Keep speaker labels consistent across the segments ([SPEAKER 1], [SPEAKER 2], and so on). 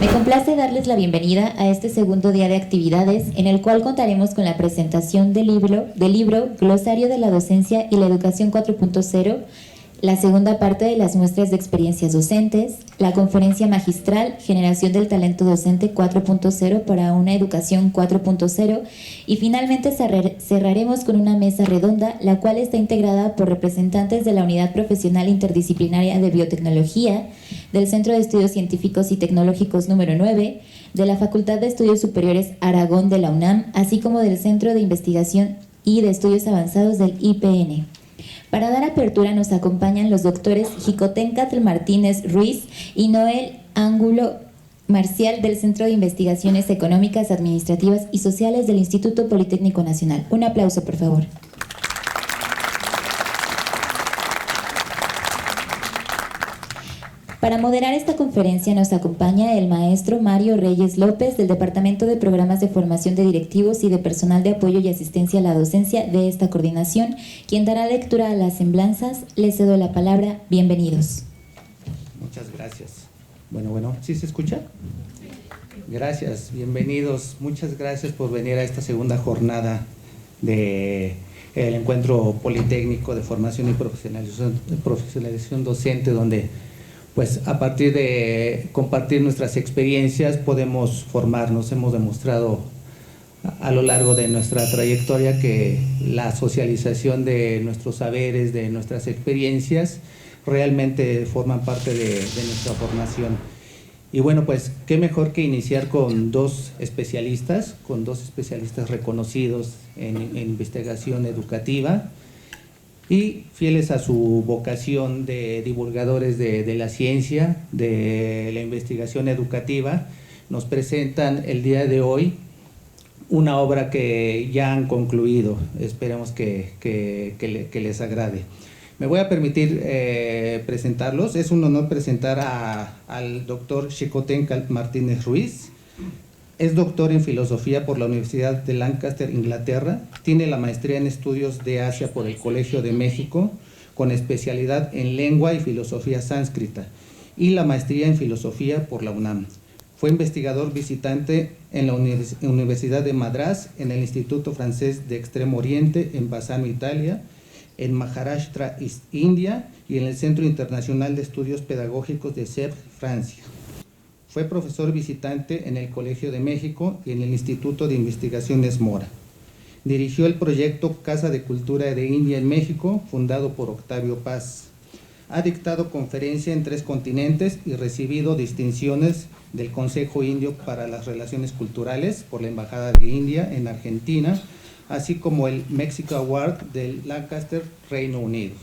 [SPEAKER 1] Me complace darles la bienvenida a este segundo día de actividades en el cual contaremos con la presentación del libro Glosario de la Docencia y la Educación 4.0, la segunda parte de las muestras de experiencias docentes, la conferencia magistral Generación del Talento Docente 4.0 para una Educación 4.0 y finalmente cerraremos con una mesa redonda, la cual está integrada por representantes de la Unidad Profesional Interdisciplinaria de Biotecnología, del Centro de Estudios Científicos y Tecnológicos número 9, de la Facultad de Estudios Superiores Aragón de la UNAM, así como del Centro de Investigación y de Estudios Avanzados del IPN. Para dar apertura nos acompañan los doctores Jicotencatl Martínez Ruiz y Noel Ángulo Marcial del Centro de Investigaciones Económicas, Administrativas y Sociales del Instituto Politécnico Nacional. Un aplauso, por favor. Para moderar esta conferencia nos acompaña el maestro Mario Reyes López del Departamento de Programas de Formación de Directivos y de Personal de Apoyo y Asistencia a la Docencia de esta coordinación, quien dará lectura a las semblanzas. Les cedo la palabra. Bienvenidos.
[SPEAKER 2] Muchas gracias. Bueno, ¿sí se escucha? Gracias, bienvenidos. Muchas gracias por venir a esta segunda jornada del Encuentro Politécnico de Formación y Profesionalización Docente, donde pues a partir de compartir nuestras experiencias podemos formarnos. Hemos demostrado a lo largo de nuestra trayectoria que la socialización de nuestros saberes, de nuestras experiencias, realmente forman parte de nuestra formación. Y bueno, pues qué mejor que iniciar con dos especialistas reconocidos en investigación educativa, y fieles a su vocación de divulgadores de la ciencia, de la investigación educativa, nos presentan el día de hoy una obra que ya han concluido. Esperemos que les agrade. Me voy a permitir presentarlos. Es un honor presentar al doctor Jicotencatl Martínez Ruiz. Es doctor en Filosofía por la Universidad de Lancaster, Inglaterra. Tiene la maestría en Estudios de Asia por el Colegio de México, con especialidad en Lengua y Filosofía Sánscrita, y la maestría en Filosofía por la UNAM. Fue investigador visitante en la Universidad de Madrás, en el Instituto Francés de Extremo Oriente, en Bassano, Italia, en Maharashtra, India, y en el Centro Internacional de Estudios Pedagógicos de Sèvres, Francia. Fue profesor visitante en el Colegio de México y en el Instituto de Investigaciones Mora. Dirigió el proyecto Casa de Cultura de India en México, fundado por Octavio Paz. Ha dictado conferencia en 3 continentes y recibido distinciones del Consejo Indio para las Relaciones Culturales por la Embajada de India en Argentina, así como el Mexico Award del Lancaster, Reino Unido.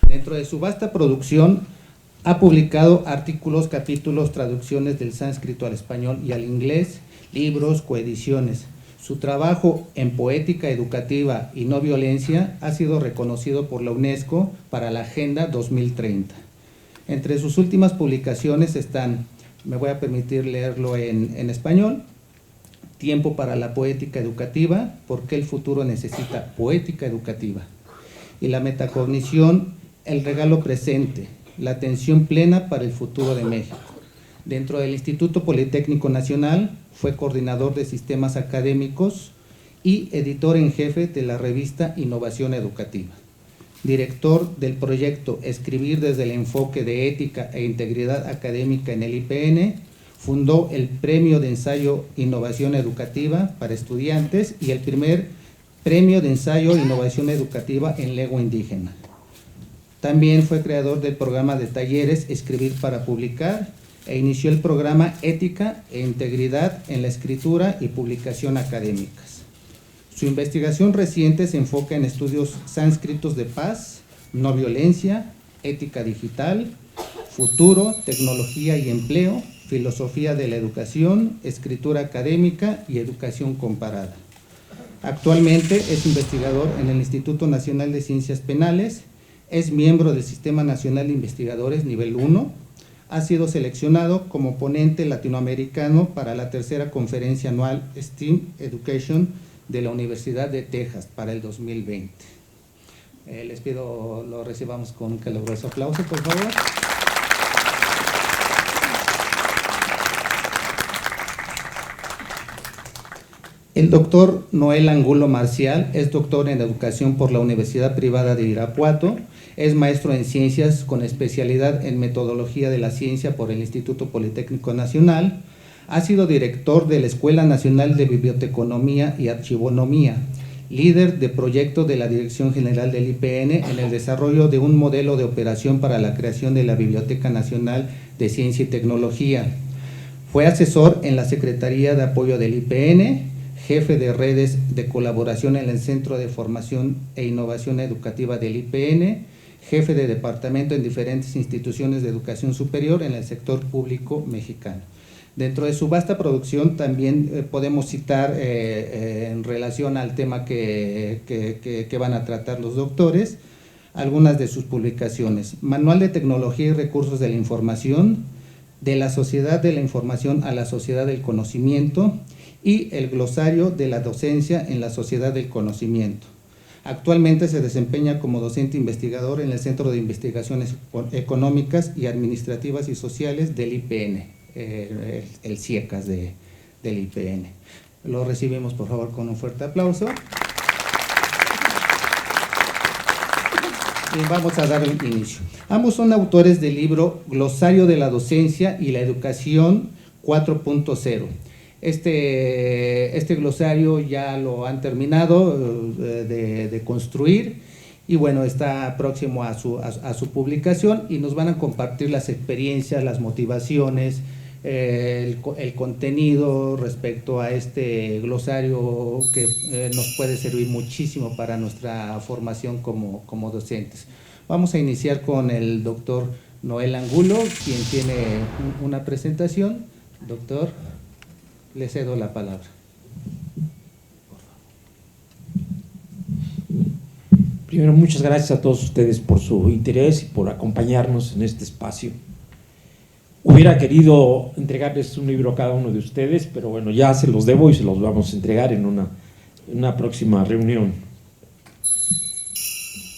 [SPEAKER 2] Dentro de su vasta producción, ha publicado artículos, capítulos, traducciones del sánscrito al español y al inglés, libros, coediciones. Su trabajo en poética educativa y no violencia ha sido reconocido por la UNESCO para la Agenda 2030. Entre sus últimas publicaciones están, me voy a permitir leerlo en español: Tiempo para la poética educativa, ¿por qué el futuro necesita poética educativa? Y la metacognición, el regalo presente, la atención plena para el futuro de México. Dentro del Instituto Politécnico Nacional fue coordinador de sistemas académicos y editor en jefe de la revista Innovación Educativa. Director del proyecto Escribir desde el enfoque de ética e integridad académica en el IPN, fundó el Premio de Ensayo Innovación Educativa para estudiantes y el primer Premio de Ensayo Innovación Educativa en lengua indígena. También fue creador del programa de talleres Escribir para Publicar e inició el programa Ética e Integridad en la Escritura y Publicación Académicas. Su investigación reciente se enfoca en estudios sánscritos de paz, no violencia, ética digital, futuro, tecnología y empleo, filosofía de la educación, escritura académica y educación comparada. Actualmente es investigador en el Instituto Nacional de Ciencias Penales. Es miembro del Sistema Nacional de Investigadores Nivel 1, ha sido seleccionado como ponente latinoamericano para la 3ª conferencia anual STEAM Education de la Universidad de Texas para el 2020. Les pido lo recibamos con un caluroso aplauso, por favor. El doctor Noel Angulo Marcial es doctor en educación por la Universidad Privada de Irapuato, es maestro en ciencias con especialidad en metodología de la ciencia por el Instituto Politécnico Nacional, ha sido director de la Escuela Nacional de Biblioteconomía y Archivonomía, líder de proyecto de la Dirección General del IPN en el desarrollo de un modelo de operación para la creación de la Biblioteca Nacional de Ciencia y Tecnología. Fue asesor en la Secretaría de Apoyo del IPN, jefe de redes de colaboración en el Centro de Formación e Innovación Educativa del IPN, jefe de departamento en diferentes instituciones de educación superior en el sector público mexicano. Dentro de su vasta producción también podemos citar en relación al tema que van a tratar los doctores, algunas de sus publicaciones: Manual de Tecnología y Recursos de la Información, de la Sociedad de la Información a la Sociedad del Conocimiento, y el Glosario de la Docencia en la Sociedad del Conocimiento. Actualmente se desempeña como docente investigador en el Centro de Investigaciones Económicas y Administrativas y Sociales del IPN, el CIECAS del IPN. Lo recibimos por favor con un fuerte aplauso. Y vamos a dar el inicio. Ambos son autores del libro Glosario de la Docencia y la Educación 4.0. Este glosario ya lo han terminado de construir y bueno, está próximo a su publicación, y nos van a compartir las experiencias, las motivaciones, el contenido respecto a este glosario que nos puede servir muchísimo para nuestra formación como docentes. Vamos a iniciar con el doctor Noel Angulo, quien tiene una presentación. Doctor, le cedo la palabra.
[SPEAKER 3] Primero, muchas gracias a todos ustedes por su interés y por acompañarnos en este espacio. Hubiera querido entregarles un libro a cada uno de ustedes, pero bueno, ya se los debo y se los vamos a entregar en una próxima reunión.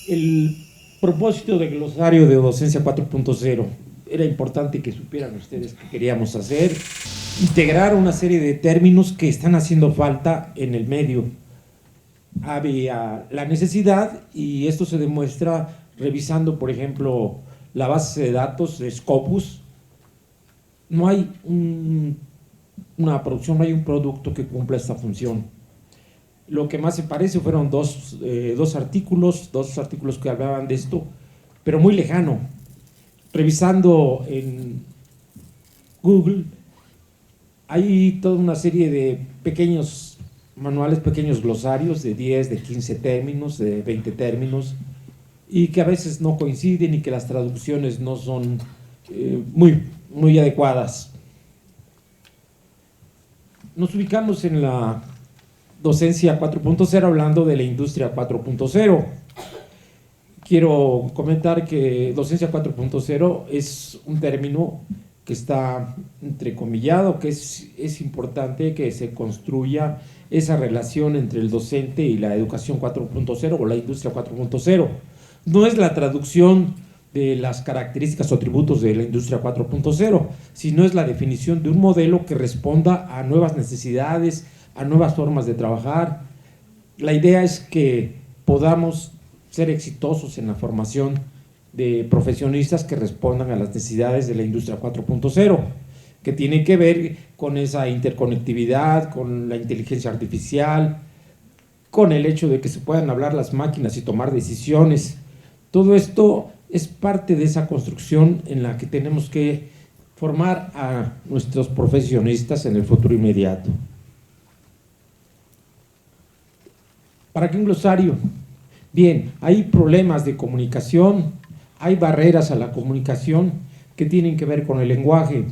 [SPEAKER 3] El propósito del Glosario de Docencia 4.0 era importante que supieran ustedes que queríamos hacer: integrar una serie de términos que están haciendo falta en el medio. Había la necesidad, y esto se demuestra revisando, por ejemplo, la base de datos de Scopus. No hay una producción, no hay un producto que cumpla esta función. Lo que más se parece fueron dos artículos que hablaban de esto, pero muy lejano. Revisando en Google, hay toda una serie de pequeños manuales, pequeños glosarios de 10, de 15 términos, de 20 términos, y que a veces no coinciden y que las traducciones no son muy adecuadas. Nos ubicamos en la docencia 4.0 hablando de la industria 4.0. Quiero comentar que docencia 4.0 es un término que está entrecomillado, que es importante que se construya esa relación entre el docente y la educación 4.0 o la industria 4.0. No es la traducción de las características o atributos de la industria 4.0, sino es la definición de un modelo que responda a nuevas necesidades, a nuevas formas de trabajar. La idea es que podamos ser exitosos en la formación de profesionistas que respondan a las necesidades de la industria 4.0, que tiene que ver con esa interconectividad, con la inteligencia artificial, con el hecho de que se puedan hablar las máquinas y tomar decisiones. Todo esto es parte de esa construcción en la que tenemos que formar a nuestros profesionistas en el futuro inmediato. ¿Para qué un glosario? Bien, hay problemas de comunicación, hay barreras a la comunicación que tienen que ver con el lenguaje.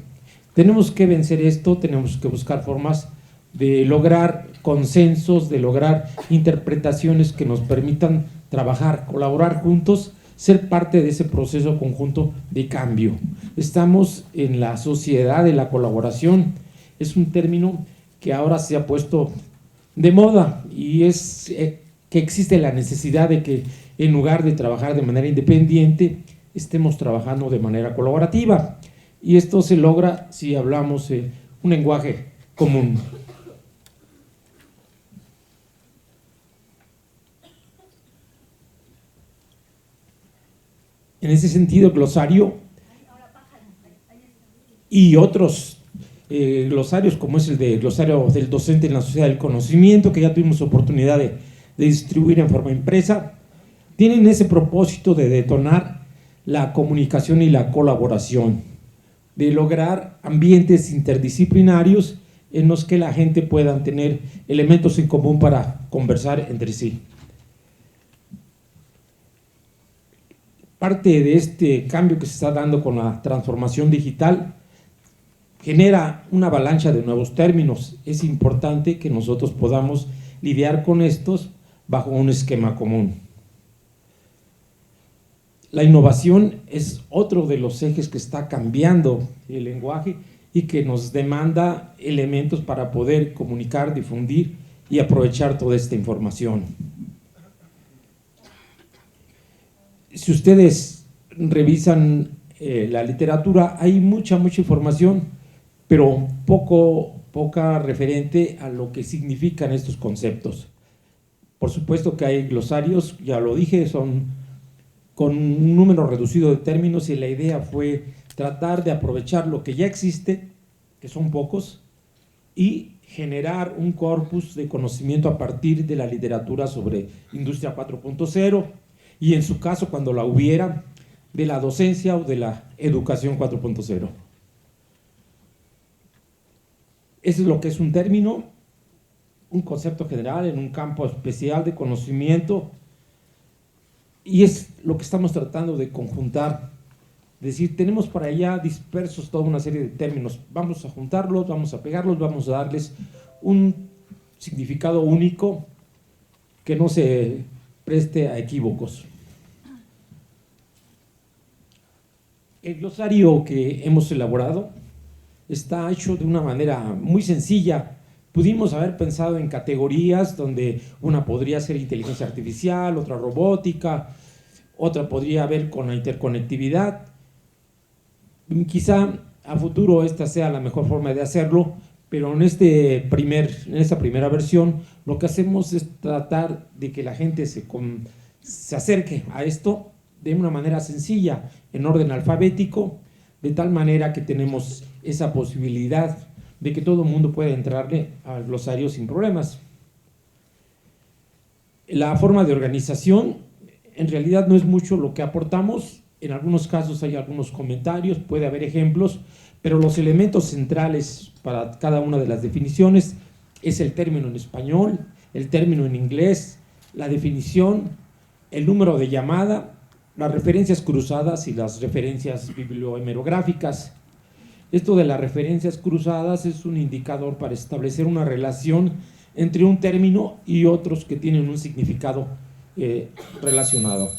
[SPEAKER 3] Tenemos que vencer esto, tenemos que buscar formas de lograr consensos, de lograr interpretaciones que nos permitan trabajar, colaborar juntos, ser parte de ese proceso conjunto de cambio. Estamos en la sociedad de la colaboración. Es un término que ahora se ha puesto de moda, y es que existe la necesidad de que en lugar de trabajar de manera independiente, estemos trabajando de manera colaborativa. Y esto se logra si hablamos un lenguaje común. En ese sentido, el glosario y otros glosarios, como es el glosario del docente en la sociedad del conocimiento, que ya tuvimos oportunidad de distribuir en forma impresa, tienen ese propósito de detonar la comunicación y la colaboración, de lograr ambientes interdisciplinarios en los que la gente pueda tener elementos en común para conversar entre sí. Parte de este cambio que se está dando con la transformación digital genera una avalancha de nuevos términos. Es importante que nosotros podamos lidiar con estos bajo un esquema común. La innovación es otro de los ejes que está cambiando el lenguaje y que nos demanda elementos para poder comunicar, difundir y aprovechar toda esta información. Si ustedes revisan la literatura, hay mucha información, pero poca referente a lo que significan estos conceptos. Por supuesto que hay glosarios, ya lo dije, son con un número reducido de términos, y la idea fue tratar de aprovechar lo que ya existe, que son pocos, y generar un corpus de conocimiento a partir de la literatura sobre Industria 4.0, y en su caso, cuando la hubiera, de la docencia o de la educación 4.0. Eso es lo que es un término, un concepto general en un campo especial de conocimiento, y es lo que estamos tratando de conjuntar. Es decir, tenemos para allá dispersos toda una serie de términos. Vamos a juntarlos, vamos a pegarlos, vamos a darles un significado único que no se preste a equívocos. El glosario que hemos elaborado está hecho de una manera muy sencilla. Pudimos haber pensado en categorías donde una podría ser inteligencia artificial, otra robótica, otra podría ver con la interconectividad. Quizá a futuro esta sea la mejor forma de hacerlo, pero en esta primera versión lo que hacemos es tratar de que la gente se acerque a esto de una manera sencilla, en orden alfabético, de tal manera que tenemos esa posibilidad de que todo el mundo pueda entrarle al glosario sin problemas. La forma de organización en realidad no es mucho lo que aportamos. En algunos casos hay algunos comentarios, puede haber ejemplos, pero los elementos centrales para cada una de las definiciones es el término en español, el término en inglés, la definición, el número de llamada, las referencias cruzadas y las referencias bibliohemerográficas. Esto de las referencias cruzadas es un indicador para establecer una relación entre un término y otros que tienen un significado relacionado.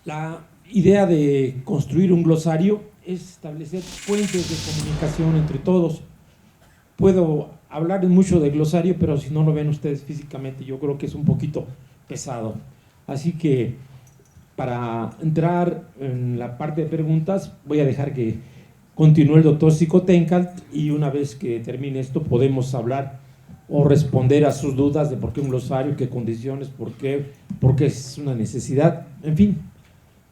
[SPEAKER 3] La idea de construir un glosario es establecer puentes de comunicación entre todos. Puedo hablar mucho de glosario, pero si no lo ven ustedes físicamente, yo creo que es un poquito pesado. Así que para entrar en la parte de preguntas, voy a dejar que continúe el doctor Xicoténcatl, y una vez que termine esto podemos hablar o responder a sus dudas de por qué un glosario, qué condiciones, por qué es una necesidad, en fin.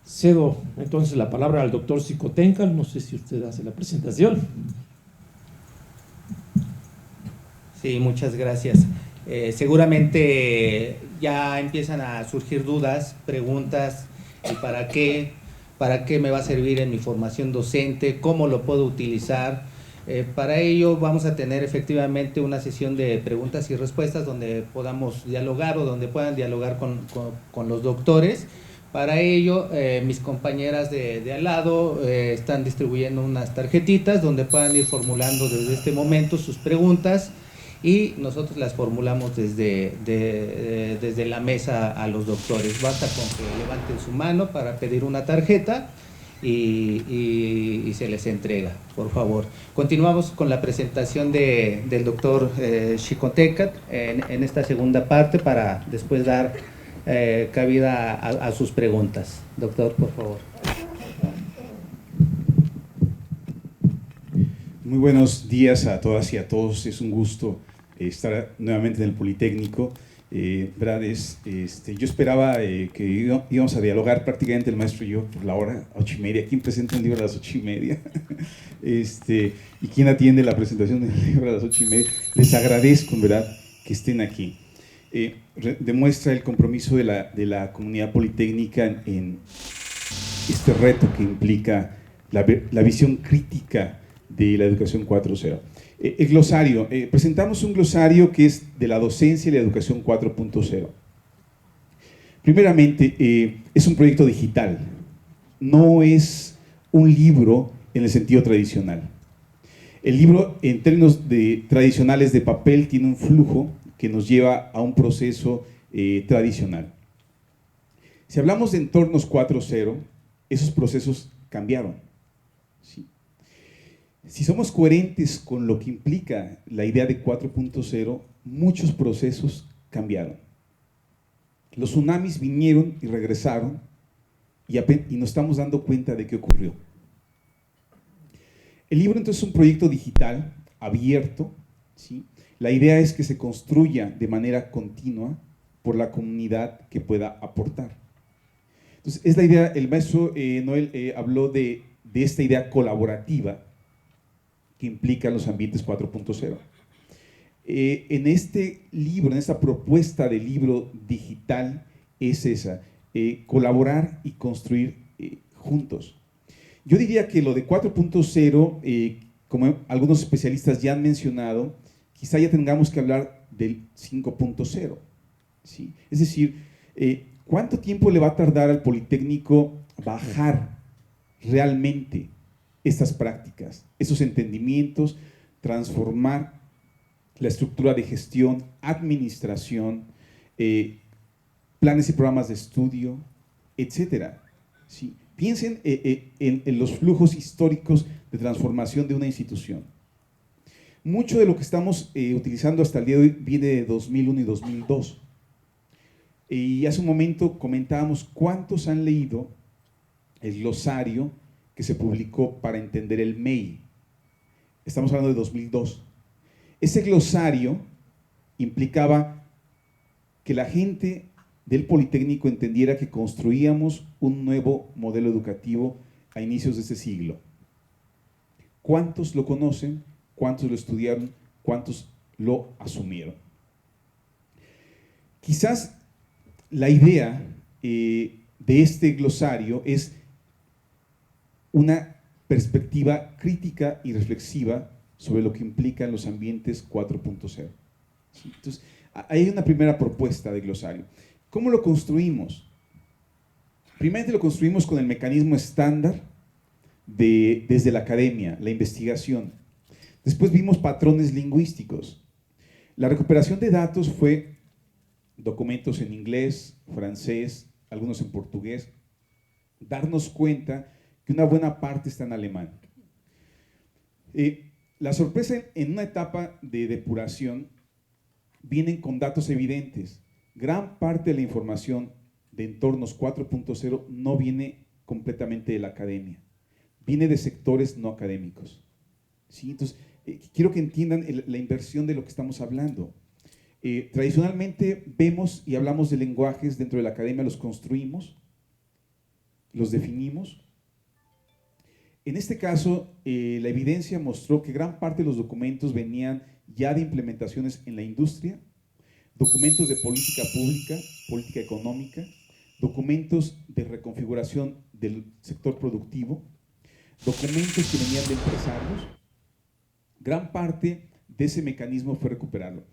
[SPEAKER 3] Cedo entonces la palabra al doctor Xicoténcatl. No sé si usted hace la presentación.
[SPEAKER 2] Sí, muchas gracias. Seguramente ya empiezan a surgir dudas, preguntas, y ¿para qué me va a servir en mi formación docente? ¿Cómo lo puedo utilizar? Para ello vamos a tener efectivamente una sesión de preguntas y respuestas donde podamos dialogar, o donde puedan dialogar con los doctores. Para ello, mis compañeras de al lado están distribuyendo unas tarjetitas donde puedan ir formulando desde este momento sus preguntas, y nosotros las formulamos desde la mesa a los doctores. Basta con que levanten su mano para pedir una tarjeta y se les entrega, por favor. Continuamos con la presentación del doctor Xicoténcatl en esta segunda parte, para después dar cabida a sus preguntas. Doctor, por favor.
[SPEAKER 4] Muy buenos días a todas y a todos. Es un gusto estar nuevamente en el Politécnico ¿Verdad? Yo esperaba que íbamos a dialogar prácticamente el maestro y yo por la hora, 8:30. ¿Quién presenta un libro a las 8:30? ¿Y quién atiende la presentación del libro a las 8:30? Les agradezco, en verdad, que estén aquí. Demuestra el compromiso de la comunidad politécnica en este reto que implica la visión crítica de la educación 4.0. El glosario. Presentamos un glosario que es de la docencia y la educación 4.0. Primeramente, es un proyecto digital. No es un libro en el sentido tradicional. El libro, en términos tradicionales de papel, tiene un flujo que nos lleva a un proceso tradicional. Si hablamos de entornos 4.0, esos procesos cambiaron. ¿Sí? Si somos coherentes con lo que implica la idea de 4.0, muchos procesos cambiaron. Los tsunamis vinieron y regresaron y nos estamos dando cuenta de qué ocurrió. El libro entonces es un proyecto digital, abierto, ¿sí? La idea es que se construya de manera continua por la comunidad que pueda aportar. Entonces, es la idea, el maestro Noel habló de esta idea colaborativa que implica los ambientes 4.0. En este libro, en esta propuesta de libro digital, es esa, colaborar y construir juntos. Yo diría que lo de 4.0, como algunos especialistas ya han mencionado, quizá ya tengamos que hablar del 5.0. ¿Sí? Es decir, ¿cuánto tiempo le va a tardar al Politécnico bajar realmente estas prácticas, esos entendimientos, transformar la estructura de gestión, administración, planes y programas de estudio, etcétera? ¿Sí? Piensen en los flujos históricos de transformación de una institución. Mucho de lo que estamos utilizando hasta el día de hoy viene de 2001 y 2002. Y hace un momento comentábamos cuántos han leído el glosario que se publicó para entender el MEI. Estamos hablando de 2002. Ese glosario implicaba que la gente del Politécnico entendiera que construíamos un nuevo modelo educativo a inicios de este siglo. ¿Cuántos lo conocen? ¿Cuántos lo estudiaron? ¿Cuántos lo asumieron? Quizás la idea de este glosario es una perspectiva crítica y reflexiva sobre lo que implican los ambientes 4.0. ¿Sí? Entonces, hay una primera propuesta de glosario. ¿Cómo lo construimos? Primeramente lo construimos con el mecanismo estándar desde la academia, la investigación. Después vimos patrones lingüísticos. La recuperación de datos fue documentos en inglés, francés, algunos en portugués. Darnos cuenta que una buena parte está en alemán. La sorpresa en una etapa de depuración vienen con datos evidentes. Gran parte de la información de entornos 4.0 no viene completamente de la academia, viene de sectores no académicos. ¿Sí? Entonces, quiero que entiendan la inversión de lo que estamos hablando. Tradicionalmente vemos y hablamos de lenguajes dentro de la academia, los construimos, los definimos. En este caso, la evidencia mostró que gran parte de los documentos venían ya de implementaciones en la industria, documentos de política pública, política económica, documentos de reconfiguración del sector productivo, documentos que venían de empresarios. Gran parte de ese mecanismo fue recuperarlo.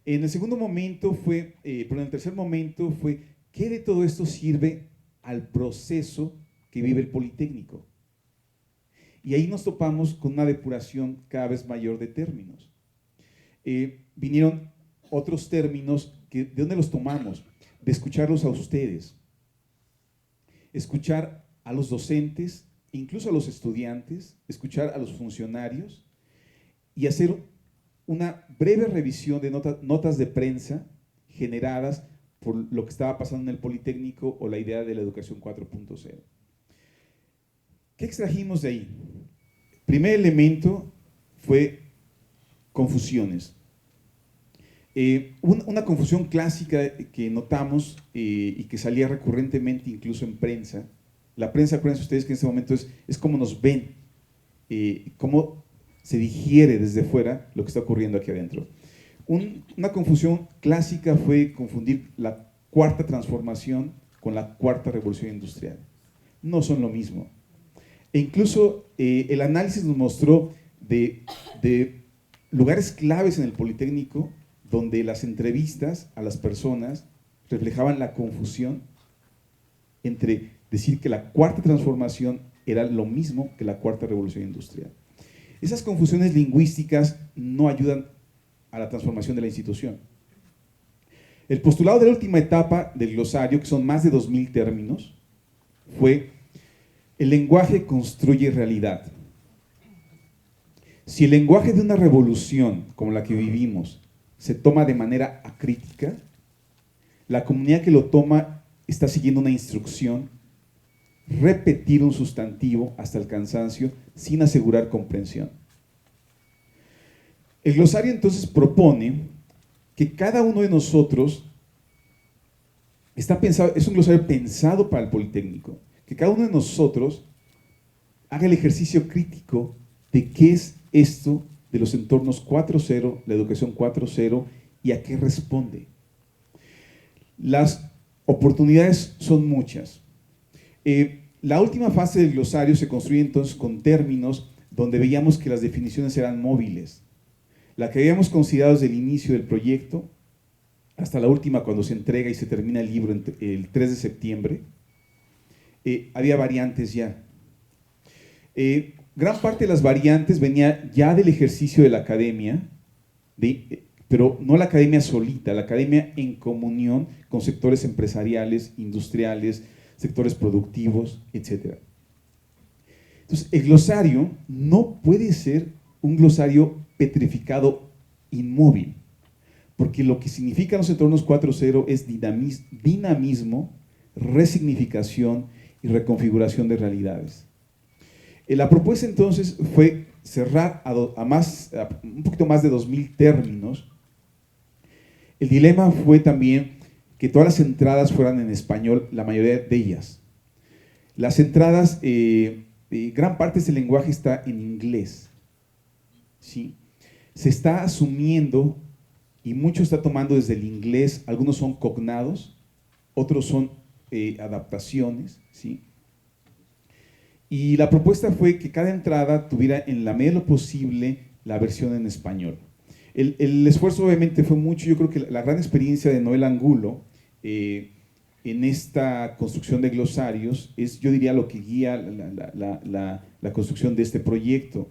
[SPEAKER 4] En el segundo momento pero en el tercer momento fue, ¿qué de todo esto sirve al proceso que vive el Politécnico? Y ahí nos topamos con una depuración cada vez mayor de términos. Vinieron otros términos, ¿de dónde los tomamos? De escucharlos a ustedes. Escuchar a los docentes, incluso a los estudiantes, escuchar a los funcionarios y hacer una breve revisión de notas de prensa generadas por lo que estaba pasando en el Politécnico o la idea de la educación 4.0. ¿Qué extrajimos de ahí? Primer elemento fue confusiones. Una confusión clásica que notamos y que salía recurrentemente incluso en prensa. La prensa, acuérdense ustedes que en este momento es cómo nos ven, cómo se digiere desde fuera lo que está ocurriendo aquí adentro. Una confusión clásica fue confundir la cuarta transformación con la cuarta revolución industrial. No son lo mismo. E incluso el análisis nos mostró de lugares claves en el Politécnico donde las entrevistas a las personas reflejaban la confusión entre decir que la cuarta transformación era lo mismo que la cuarta revolución industrial. Esas confusiones lingüísticas no ayudan a la transformación de la institución. El postulado de la última etapa del glosario, que son más de 2000 términos, fue: el lenguaje construye realidad. Si el lenguaje de una revolución como la que vivimos se toma de manera acrítica, la comunidad que lo toma está siguiendo una instrucción: repetir un sustantivo hasta el cansancio sin asegurar comprensión. El glosario entonces propone que cada uno de nosotros está pensado, es un glosario pensado para el Politécnico, que cada uno de nosotros haga el ejercicio crítico de qué es esto de los entornos 4.0, la educación 4.0 y a qué responde. Las oportunidades son muchas. La última fase del glosario se construye entonces con términos donde veíamos que las definiciones eran móviles. La que habíamos considerado desde el inicio del proyecto hasta la última, cuando se entrega y se termina el libro el 3 de septiembre, había variantes ya. Gran parte de las variantes venía ya del ejercicio de la academia, pero no la academia solita, la academia en comunión con sectores empresariales, industriales, sectores productivos, etc. Entonces, el glosario no puede ser un glosario petrificado, inmóvil, porque lo que significan los entornos 4.0 es dinamismo, resignificación y reconfiguración de realidades. La propuesta entonces fue cerrar un poquito más de 2000 términos. El dilema fue también que todas las entradas fueran en español, la mayoría de ellas. Las entradas, gran parte de ese lenguaje está en inglés, ¿sí? Se está asumiendo, y mucho está tomando desde el inglés, algunos son cognados, otros son adaptaciones, ¿sí? Y la propuesta fue que cada entrada tuviera en la medida de lo posible la versión en español. El esfuerzo obviamente fue mucho. Yo creo que la gran experiencia de Noel Angulo en esta construcción de glosarios es, yo diría, lo que guía la construcción de este proyecto.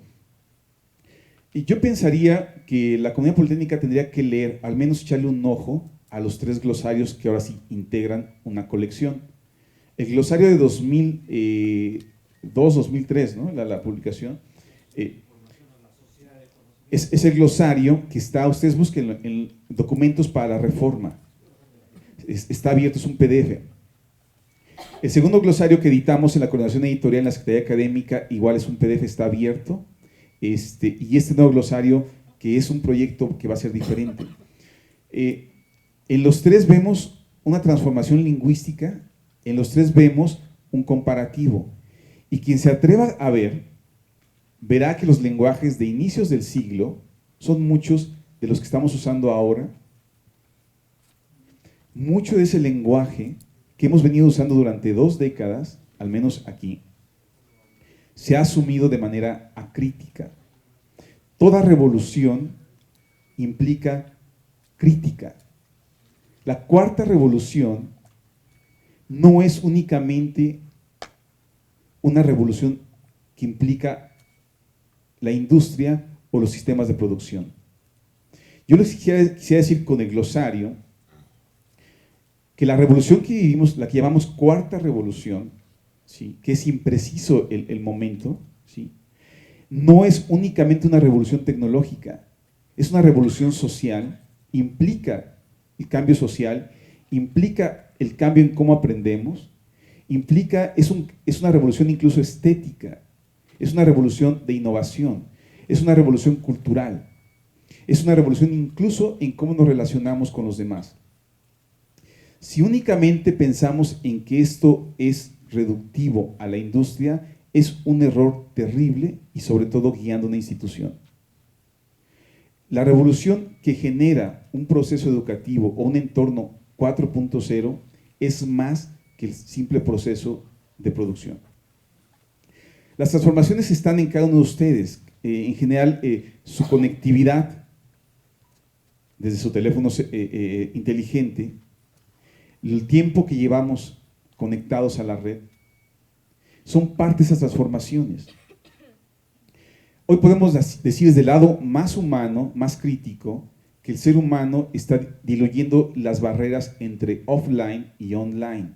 [SPEAKER 4] Y yo pensaría que la comunidad politécnica tendría que leer, al menos echarle un ojo a los 3 glosarios que ahora sí integran una colección. El glosario de 2002-2003, ¿no? la publicación, es el glosario que está, ustedes busquen en documentos para la reforma, está abierto, es un PDF. El segundo glosario que editamos en la coordinación editorial en la Secretaría Académica, igual es un PDF, está abierto, y este nuevo glosario, que es un proyecto que va a ser diferente. En los 3 vemos una transformación lingüística, en los 3 vemos un comparativo, y quien se atreva a ver, verá que los lenguajes de inicios del siglo son muchos de los que estamos usando ahora. Mucho de ese lenguaje que hemos venido usando durante 2 décadas, al menos aquí, se ha asumido de manera acrítica. Toda revolución implica crítica. La cuarta revolución no es únicamente una revolución que implica la industria o los sistemas de producción. Yo les quisiera decir con el glosario que la revolución que vivimos, la que llamamos cuarta revolución, ¿sí?, que es impreciso el momento, ¿sí?, no es únicamente una revolución tecnológica, es una revolución social, implica el cambio social, implica el cambio en cómo aprendemos, es una revolución incluso estética, es una revolución de innovación, es una revolución cultural. Es una revolución incluso en cómo nos relacionamos con los demás. Si únicamente pensamos en que esto es reductivo a la industria, es un error terrible y sobre todo guiando una institución. La revolución que genera un proceso educativo o un entorno 4.0 es más que el simple proceso de producción. Las transformaciones están en cada uno de ustedes. En general, su conectividad desde su teléfono inteligente, el tiempo que llevamos conectados a la red, son parte de esas transformaciones. Hoy podemos decir desde el lado más humano, más crítico, que el ser humano está diluyendo las barreras entre offline y online.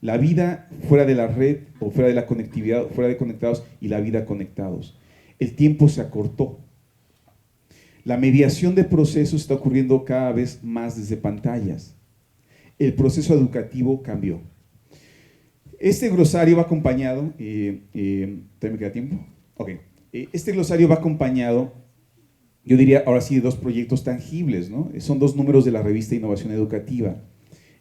[SPEAKER 4] La vida fuera de la red o fuera de la conectividad, fuera de conectados y la vida conectados. El tiempo se acortó. La mediación de procesos está ocurriendo cada vez más desde pantallas. El proceso educativo cambió. Este glosario va acompañado, ¿todavía me queda tiempo? Ok. Este glosario va acompañado, yo diría ahora sí, de dos proyectos tangibles, ¿no? Son dos números de la revista Innovación Educativa.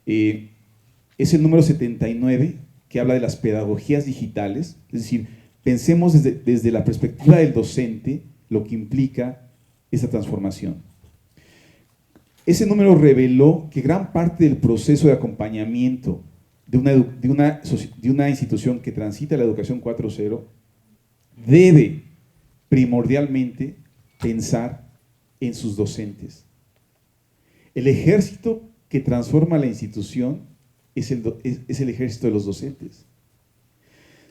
[SPEAKER 4] Es el número 79, que habla de las pedagogías digitales, es decir, pensemos desde la perspectiva del docente lo que implica esa transformación. Ese número reveló que gran parte del proceso de acompañamiento de una institución que transita la educación 4.0 debe primordialmente pensar en sus docentes. El ejército que transforma la institución es el ejército de los docentes.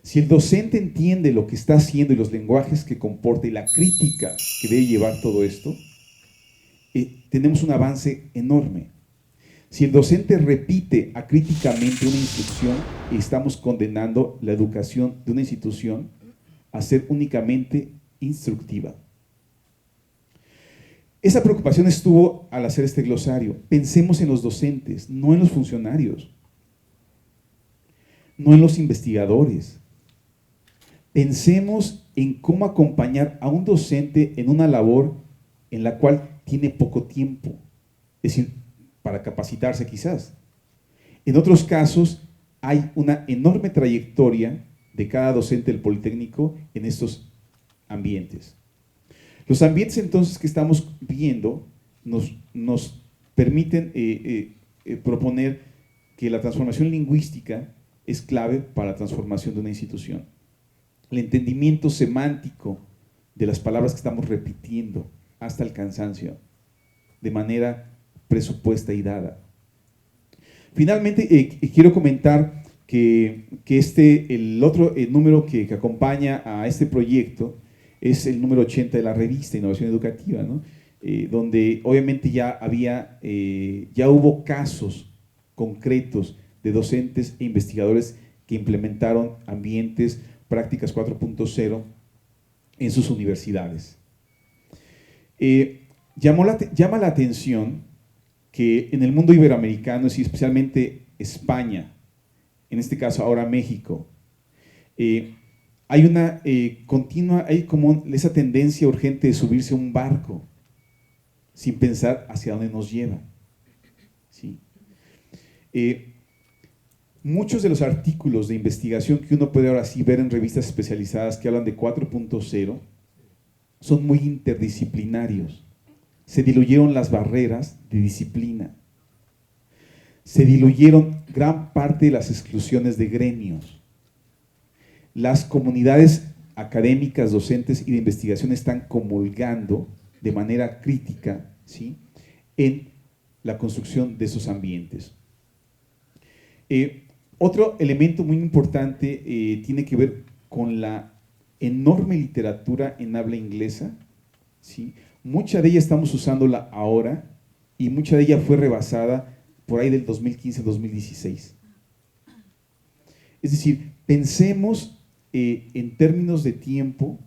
[SPEAKER 4] Si el docente entiende lo que está haciendo y los lenguajes que comporta y la crítica que debe llevar todo esto, tenemos un avance enorme. Si el docente repite acríticamente una instrucción, estamos condenando la educación de una institución a ser únicamente instructiva. Esa preocupación estuvo al hacer este glosario. Pensemos en los docentes, no en los funcionarios, no en los investigadores. Pensemos en cómo acompañar a un docente en una labor en la cual tiene poco tiempo, es decir, para capacitarse quizás. En otros casos, hay una enorme trayectoria de cada docente del Politécnico en estos ambientes. Los ambientes entonces que estamos viendo nos permiten proponer que la transformación lingüística es clave para la transformación de una institución. El entendimiento semántico de las palabras que estamos repitiendo hasta el cansancio, de manera presupuesta y dada. Finalmente, quiero comentar que el otro número que acompaña a este proyecto es el número 80 de la revista Innovación Educativa, ¿no? Donde obviamente ya hubo casos concretos de docentes e investigadores que implementaron ambientes, prácticas 4.0 en sus universidades. Llama la atención que en el mundo iberoamericano, y especialmente España, en este caso ahora México, hay una hay como esa tendencia urgente de subirse a un barco sin pensar hacia dónde nos lleva. ¿Sí? Muchos de los artículos de investigación que uno puede ahora sí ver en revistas especializadas que hablan de 4.0 son muy interdisciplinarios. Se diluyeron las barreras de disciplina. Se diluyeron gran parte de las exclusiones de gremios. Las comunidades académicas, docentes y de investigación están comulgando de manera crítica, ¿sí?, en la construcción de esos ambientes. Otro elemento muy importante tiene que ver con la enorme literatura en habla inglesa, ¿sí? Mucha de ella estamos usándola ahora y mucha de ella fue rebasada por ahí del 2015-2016. Es decir, pensemos en términos de tiempo,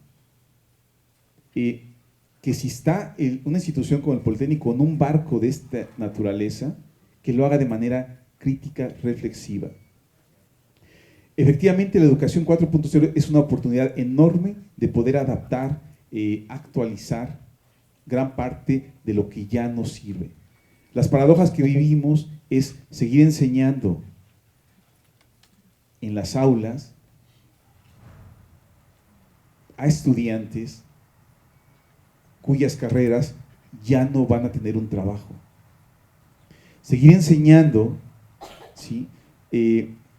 [SPEAKER 4] que si está una institución como el Politécnico en un barco de esta naturaleza, que lo haga de manera crítica, reflexiva. Efectivamente, la educación 4.0 es una oportunidad enorme de poder adaptar, actualizar gran parte de lo que ya nos sirve. Las paradojas que vivimos es seguir enseñando en las aulas a estudiantes cuyas carreras ya no van a tener un trabajo. Seguir enseñando, ¿sí?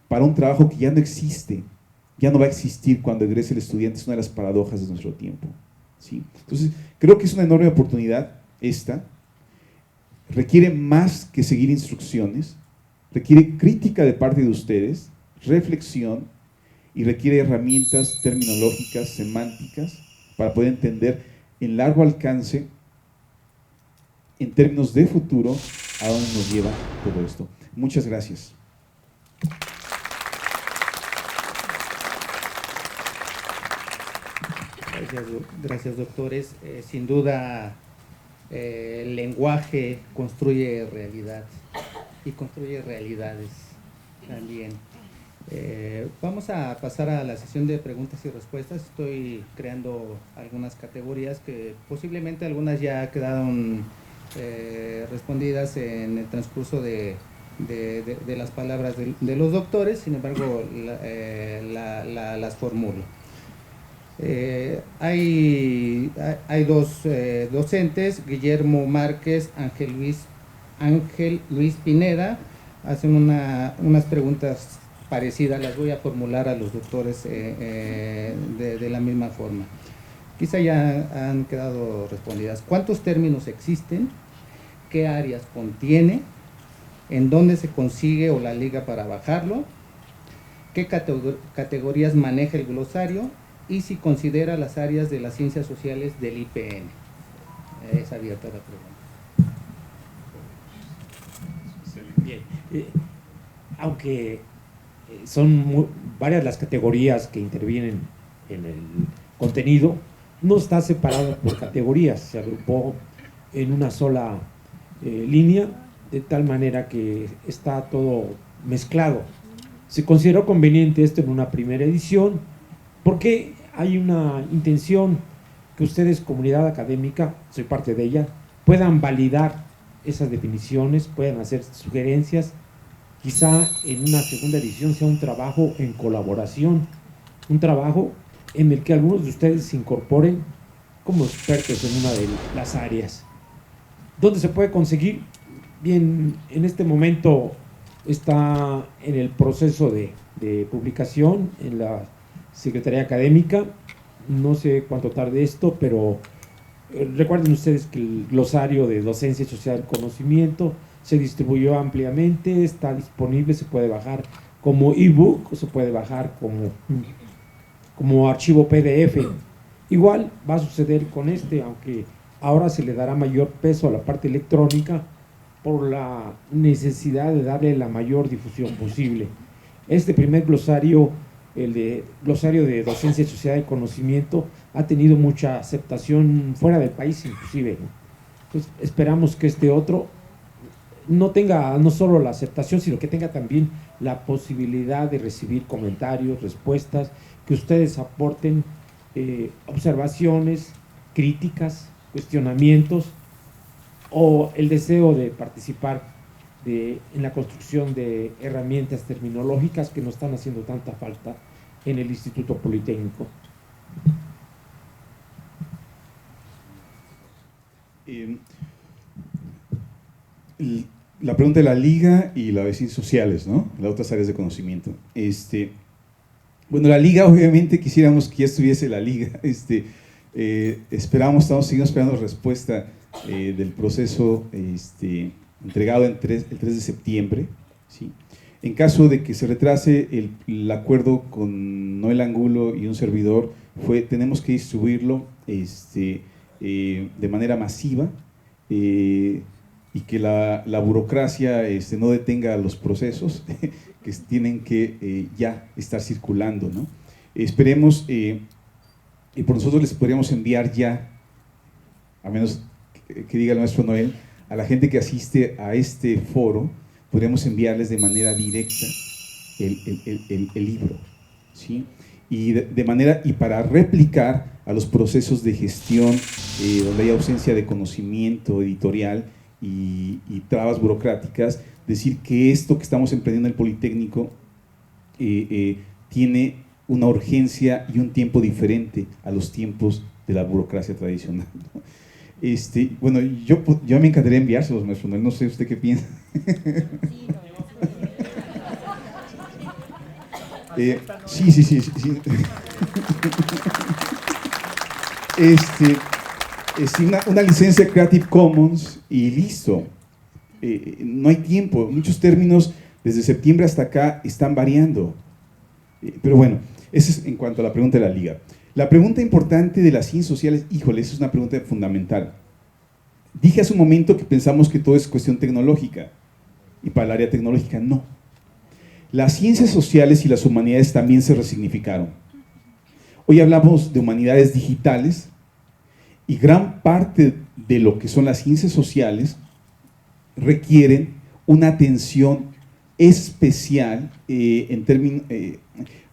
[SPEAKER 4] Para un trabajo que ya no existe, ya no va a existir cuando egrese el estudiante, es una de las paradojas de nuestro tiempo, ¿sí? Entonces, creo que es una enorme oportunidad esta. Requiere más que seguir instrucciones, requiere crítica de parte de ustedes, reflexión, y requiere herramientas terminológicas, semánticas, para poder entender en largo alcance, en términos de futuro, a dónde nos lleva todo esto. Muchas gracias.
[SPEAKER 2] Gracias, doctores. Sin duda, el lenguaje construye realidad y construye realidades también. Vamos a pasar a la sesión de preguntas y respuestas. Estoy creando algunas categorías que posiblemente algunas ya quedaron respondidas en el transcurso de las palabras de los doctores, sin embargo las formulo. Hay dos docentes, Guillermo Márquez, Ángel Luis Pineda, hacen unas preguntas parecidas, las voy a formular a los doctores de la misma forma. Quizá ya han quedado respondidas. ¿Cuántos términos existen? ¿Qué áreas contiene? ¿En dónde se consigue o la liga para bajarlo? ¿Qué categorías maneja el glosario? Y si considera las áreas de las ciencias sociales del IPN. Es abierta la pregunta.
[SPEAKER 3] Bien, aunque son varias las categorías que intervienen en el contenido, no está separado por categorías, se agrupó en una sola línea, de tal manera que está todo mezclado. Se consideró conveniente esto en una primera edición, porque hay una intención que ustedes, comunidad académica, soy parte de ella, puedan validar esas definiciones, puedan hacer sugerencias. Quizá en una segunda edición sea un trabajo en colaboración, un trabajo en el que algunos de ustedes se incorporen como expertos en una de las áreas. ¿Dónde se puede conseguir? Bien, en este momento está en el proceso de publicación en la Secretaría Académica. No sé cuánto tarde esto, pero recuerden ustedes que el glosario de docencia social del conocimiento se distribuyó ampliamente, está disponible, se puede bajar como ebook o se puede bajar como archivo PDF. Igual va a suceder con aunque ahora se le dará mayor peso a la parte electrónica por la necesidad de darle la mayor difusión posible. Este primer glosario, el de glosario de docencia social del conocimiento, ha tenido mucha aceptación fuera del país inclusive, ¿no? Entonces esperamos que este otro no tenga no solo la aceptación, sino que tenga también la posibilidad de recibir comentarios, respuestas, que ustedes aporten observaciones, críticas, cuestionamientos o el deseo de participar en la construcción de herramientas terminológicas que nos están haciendo tanta falta en el Instituto Politécnico.
[SPEAKER 4] La pregunta de la liga y la de ciencias sociales, ¿no? Las otras áreas de conocimiento. Bueno, la liga, obviamente quisiéramos que ya estuviese la liga. Seguimos esperando respuesta del proceso entregado el 3 de septiembre, ¿sí? En caso de que se retrase el acuerdo con Noel Angulo y un servidor, tenemos que distribuirlo de manera masiva, y que la burocracia no detenga los procesos que tienen que ya estar circulando, ¿no? Esperemos, y por nosotros les podríamos enviar ya, a menos que diga el maestro Noel, a la gente que asiste a este foro, podríamos enviarles de manera directa el libro, ¿sí? y para replicar a los procesos de gestión donde hay ausencia de conocimiento editorial y trabas burocráticas, decir que esto que estamos emprendiendo en el Politécnico tiene una urgencia y un tiempo diferente a los tiempos de la burocracia tradicional, ¿no? Bueno, yo me encantaría enviárselos, maestro Noel, no sé usted qué piensa. Sí. Una licencia Creative Commons y listo. No hay tiempo. Muchos términos desde septiembre hasta acá están variando. Pero bueno, eso es en cuanto a la pregunta de la liga. La pregunta importante de las ciencias sociales, híjole, esa es una pregunta fundamental. Dije hace un momento que pensamos que todo es cuestión tecnológica, y para el área tecnológica no. Las ciencias sociales y las humanidades también se resignificaron. Hoy hablamos de humanidades digitales, y gran parte de lo que son las ciencias sociales requieren una atención especial,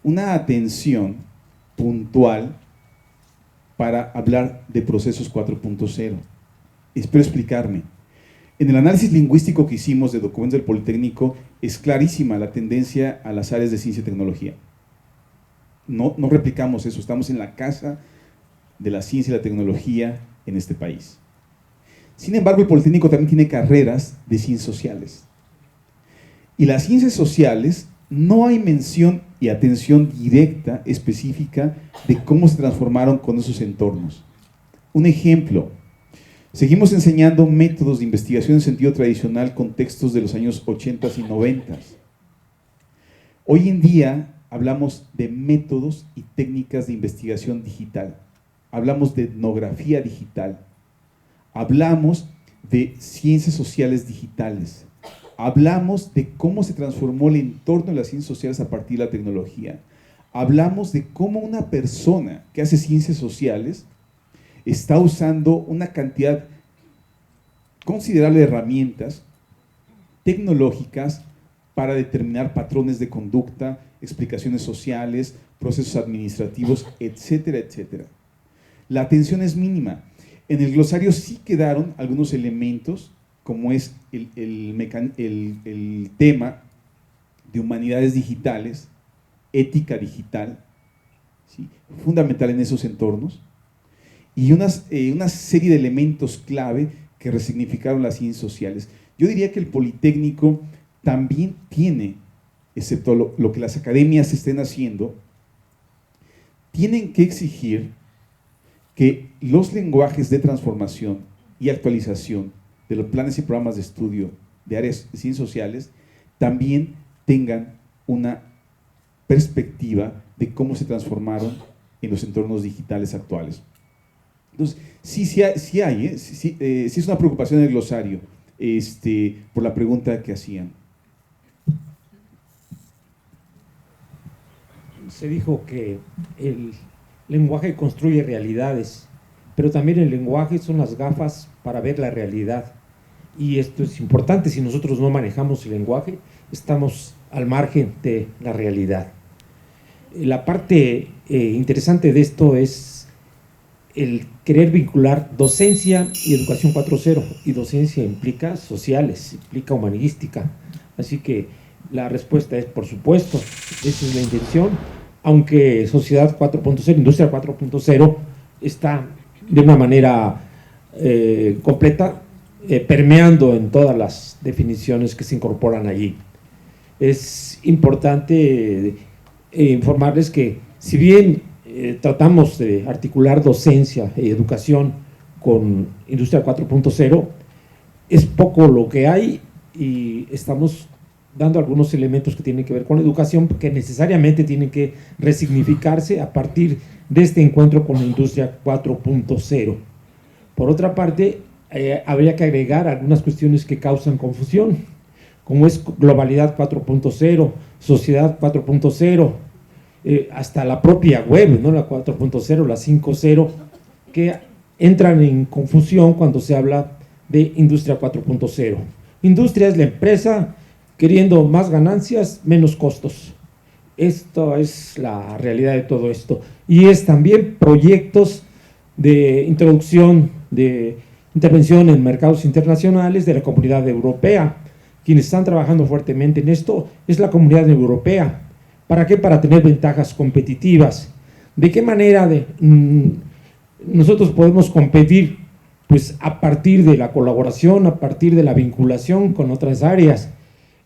[SPEAKER 4] una atención puntual para hablar de procesos 4.0. Espero explicarme. En el análisis lingüístico que hicimos de documentos del Politécnico es clarísima la tendencia a las áreas de ciencia y tecnología. No replicamos eso, estamos en la casa de la ciencia y la tecnología en este país. Sin embargo, el Politécnico también tiene carreras de ciencias sociales. Y las ciencias sociales no hay mención y atención directa, específica, de cómo se transformaron con esos entornos. Un ejemplo, seguimos enseñando métodos de investigación en sentido tradicional con textos de los años 80 y 90. Hoy en día hablamos de métodos y técnicas de investigación digital. Hablamos de etnografía digital. Hablamos de ciencias sociales digitales. Hablamos de cómo se transformó el entorno de las ciencias sociales a partir de la tecnología. Hablamos de cómo una persona que hace ciencias sociales está usando una cantidad considerable de herramientas tecnológicas para determinar patrones de conducta, explicaciones sociales, procesos administrativos, etcétera, etcétera. La atención es mínima. En el glosario sí quedaron algunos elementos, como es el tema de humanidades digitales, ética digital, ¿sí?, fundamental en esos entornos, y una serie de elementos clave que resignificaron las ciencias sociales. Yo diría que el Politécnico también tiene, excepto lo que las academias estén haciendo, tienen que exigir que los lenguajes de transformación y actualización de los planes y programas de estudio de áreas de ciencias sociales también tengan una perspectiva de cómo se transformaron en los entornos digitales actuales. Entonces, sí es una preocupación en el glosario, por la pregunta que hacían.
[SPEAKER 3] Se dijo que el lenguaje construye realidades, pero también el lenguaje son las gafas para ver la realidad. Y esto es importante, si nosotros no manejamos el lenguaje, estamos al margen de la realidad. La parte interesante de esto es el querer vincular docencia y educación 4.0, y docencia implica sociales, implica humanística, así que la respuesta es por supuesto, esa es la intención, aunque sociedad 4.0, industria 4.0 está de una manera completa, permeando en todas las definiciones que se incorporan allí. Es importante informarles que si bien tratamos de articular docencia y educación con industria 4.0, es poco lo que hay y estamos dando algunos elementos que tienen que ver con la educación que necesariamente tienen que resignificarse a partir de este encuentro con la industria 4.0. Por otra parte, habría que agregar algunas cuestiones que causan confusión, como es globalidad 4.0, sociedad 4.0, hasta la propia web, ¿no?, la 4.0, la 5.0, que entran en confusión cuando se habla de industria 4.0. Industria es la empresa queriendo más ganancias, menos costos. Esto es la realidad de todo esto. Y es también proyectos de introducción, de intervención en mercados internacionales de la Comunidad Europea. Quienes están trabajando fuertemente en esto es la Comunidad Europea. ¿Para qué? Para tener ventajas competitivas. ¿De qué manera nosotros podemos competir? Pues a partir de la colaboración, a partir de la vinculación con otras áreas.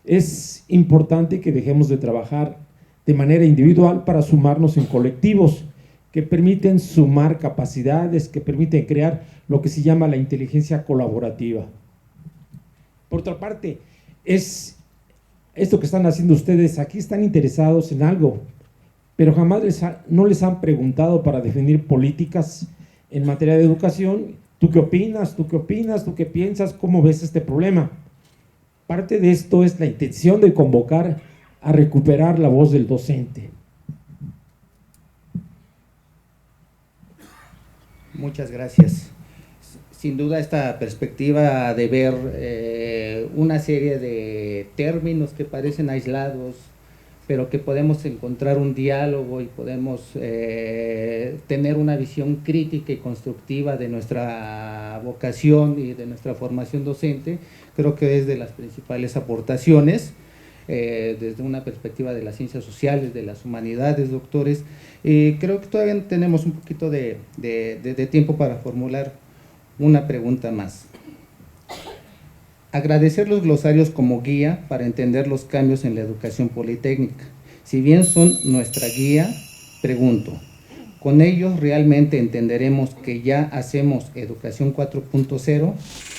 [SPEAKER 3] Es importante que dejemos de trabajar de manera individual para sumarnos en colectivos que permiten sumar capacidades, que permiten crear lo que se llama la inteligencia colaborativa. Por otra parte, es esto que están haciendo ustedes, aquí están interesados en algo, pero jamás no les han preguntado para definir políticas en materia de educación. ¿Tú qué opinas? ¿Tú qué opinas? ¿Tú qué piensas? ¿Cómo ves este problema? Parte de esto es la intención de convocar a recuperar la voz del docente.
[SPEAKER 2] Muchas gracias. Sin duda esta perspectiva de ver una serie de términos que parecen aislados, pero que podemos encontrar un diálogo y podemos tener una visión crítica y constructiva de nuestra vocación y de nuestra formación docente, creo que es de las principales aportaciones. Desde una perspectiva de las ciencias sociales, de las humanidades, doctores, creo que todavía tenemos un poquito de tiempo para formular una pregunta más. Agradecer los glosarios como guía para entender los cambios en la educación politécnica. Si bien son nuestra guía, pregunto, ¿con ellos realmente entenderemos que ya hacemos educación 4.0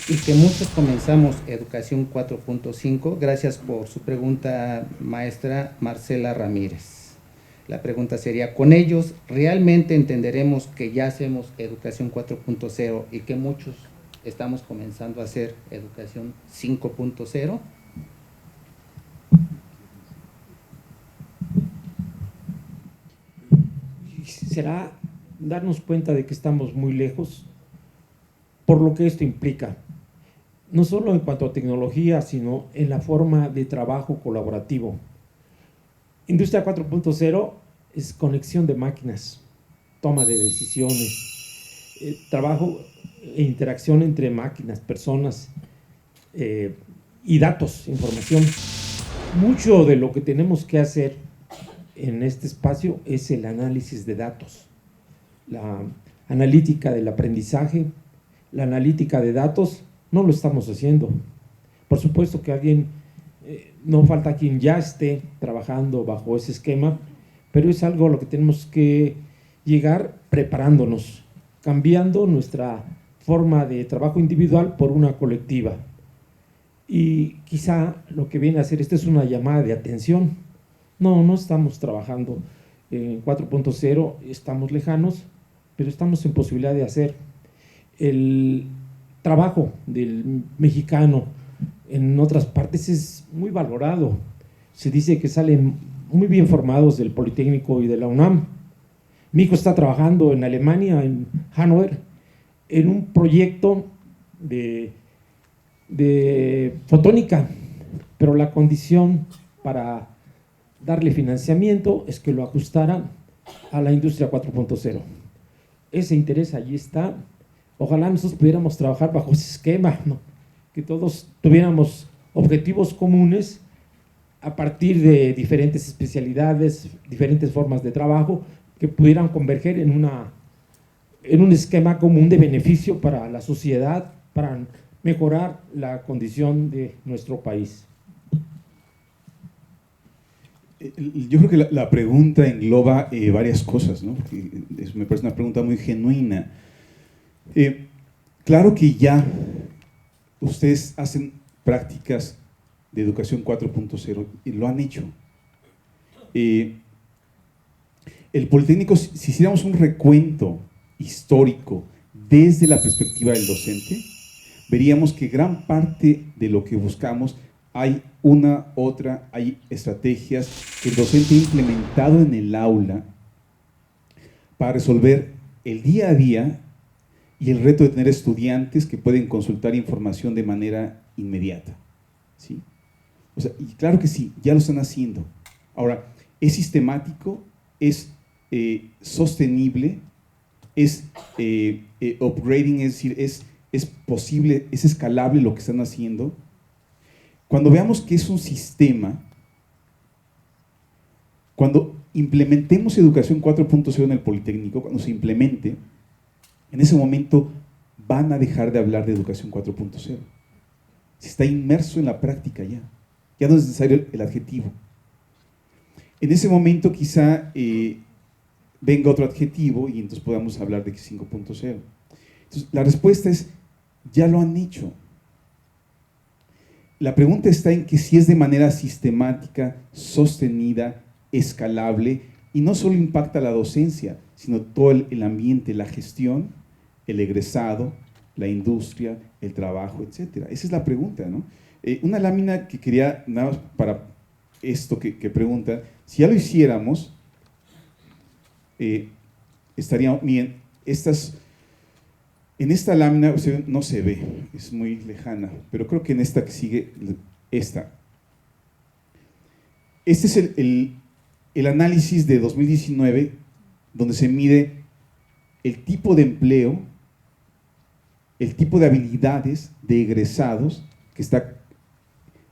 [SPEAKER 2] y que muchos comenzamos educación 4.5? Gracias por su pregunta, maestra Marcela Ramírez. La pregunta sería, ¿con ellos realmente entenderemos que ya hacemos educación 4.0 y que muchos estamos comenzando a hacer educación 5.0?
[SPEAKER 3] Será darnos cuenta de que estamos muy lejos por lo que esto implica, no solo en cuanto a tecnología, sino en la forma de trabajo colaborativo. Industria 4.0 es conexión de máquinas, toma de decisiones, trabajo e interacción entre máquinas, personas y datos, información. Mucho de lo que tenemos que hacer en este espacio es el análisis de datos, la analítica del aprendizaje, la analítica de datos. No lo estamos haciendo. Por supuesto que no falta quien ya esté trabajando bajo ese esquema, pero es algo a lo que tenemos que llegar preparándonos, cambiando nuestra forma de trabajo individual por una colectiva. Y quizá lo que viene a hacer, esta es una llamada de atención. No estamos trabajando en 4.0, estamos lejanos, pero estamos en posibilidad de hacer. El trabajo del mexicano en otras partes es muy valorado. Se dice que salen muy bien formados del Politécnico y de la UNAM. Mi hijo está trabajando en Alemania, en Hannover, en un proyecto de fotónica, pero la condición para darle financiamiento es que lo ajustaran a la industria 4.0. Ese interés allí está. Ojalá nosotros pudiéramos trabajar bajo ese esquema, ¿no? Que todos tuviéramos objetivos comunes a partir de diferentes especialidades, diferentes formas de trabajo que pudieran converger en un esquema común de beneficio para la sociedad, para mejorar la condición de nuestro país.
[SPEAKER 4] Yo creo que la pregunta engloba varias cosas, ¿no? Me parece una pregunta muy genuina. Claro que ya ustedes hacen prácticas de educación 4.0 y lo han hecho. El Politécnico, si hiciéramos un recuento histórico desde la perspectiva del docente, veríamos que gran parte de lo que buscamos hay hay estrategias que el docente ha implementado en el aula para resolver el día a día y el reto de tener estudiantes que pueden consultar información de manera inmediata, ¿sí? O sea, y claro que sí, ya lo están haciendo. Ahora, es sistemático, es sostenible, es upgrading, es decir, es posible, es escalable lo que están haciendo. Cuando veamos que es un sistema, cuando implementemos Educación 4.0 en el Politécnico, cuando se implemente, en ese momento van a dejar de hablar de Educación 4.0. Se está inmerso en la práctica ya. Ya no es necesario el adjetivo. En ese momento quizá venga otro adjetivo y entonces podamos hablar de 5.0. Entonces, la respuesta es, ya lo han hecho. La pregunta está en que si es de manera sistemática, sostenida, escalable, y no solo impacta la docencia, sino todo el ambiente, la gestión, el egresado, la industria, el trabajo, etc. Esa es la pregunta, ¿no? Una lámina que quería, nada más para esto que pregunta, si ya lo hiciéramos, estaría bien. En esta lámina no se ve, es muy lejana, pero creo que en esta que sigue, esta. Este es el análisis de 2019, donde se mide el tipo de empleo, el tipo de habilidades de egresados que está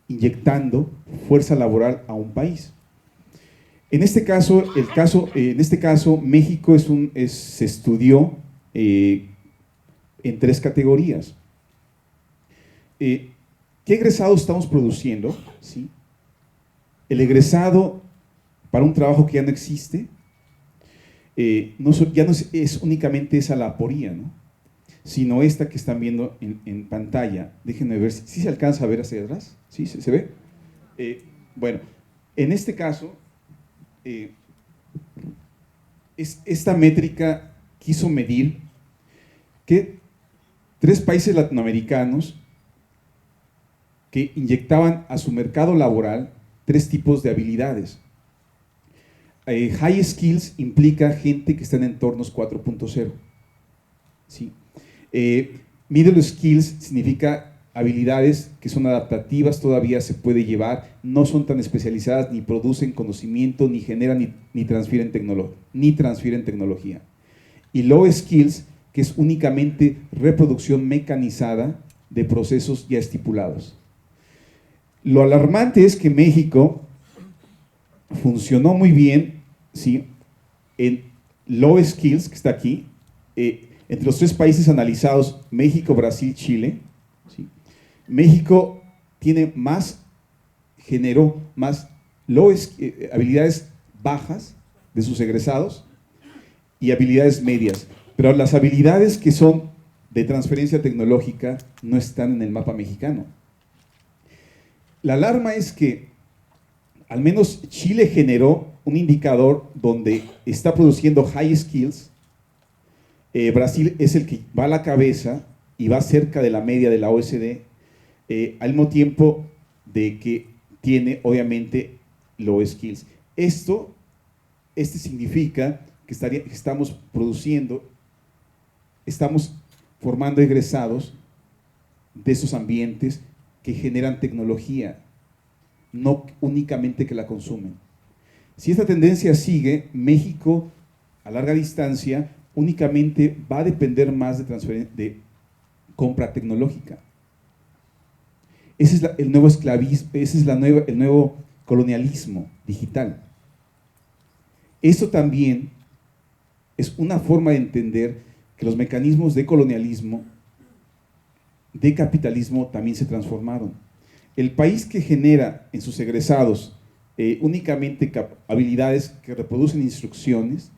[SPEAKER 4] inyectando fuerza laboral a un país. En este caso, México se estudió en 3 categorías. ¿Qué egresados estamos produciendo? ¿Sí? El egresado para un trabajo que ya no existe, ya no es únicamente esa la aporía, ¿no? Sino esta que están viendo en pantalla. Déjenme ver si se alcanza a ver hacia atrás. ¿Sí? ¿Se ve? Bueno, en este caso, esta métrica quiso medir que 3 países latinoamericanos que inyectaban a su mercado laboral 3 tipos de habilidades. High skills implica gente que está en entornos 4.0. ¿Sí? Middle skills significa habilidades que son adaptativas, todavía se puede llevar, no son tan especializadas, ni producen conocimiento, ni generan, ni transfieren tecnología. Y low skills, que es únicamente reproducción mecanizada de procesos ya estipulados. Lo alarmante es que México funcionó muy bien, ¿sí?, en low skills, que está aquí, entre los 3 países analizados, México, Brasil, Chile, ¿sí? México generó más habilidades bajas de sus egresados y habilidades medias, pero las habilidades que son de transferencia tecnológica no están en el mapa mexicano. La alarma es que al menos Chile generó un indicador donde está produciendo high skills. Brasil es el que va a la cabeza y va cerca de la media de la OECD, al mismo tiempo de que tiene obviamente low skills. Este significa que estamos formando egresados de esos ambientes que generan tecnología, no únicamente que la consumen. Si esta tendencia sigue, México a larga distancia únicamente va a depender más de compra tecnológica. Ese es el nuevo esclavismo, ese es el nuevo colonialismo digital. Esto también es una forma de entender que los mecanismos de colonialismo, de capitalismo, también se transformaron. El país que genera en sus egresados únicamente habilidades que reproducen instrucciones,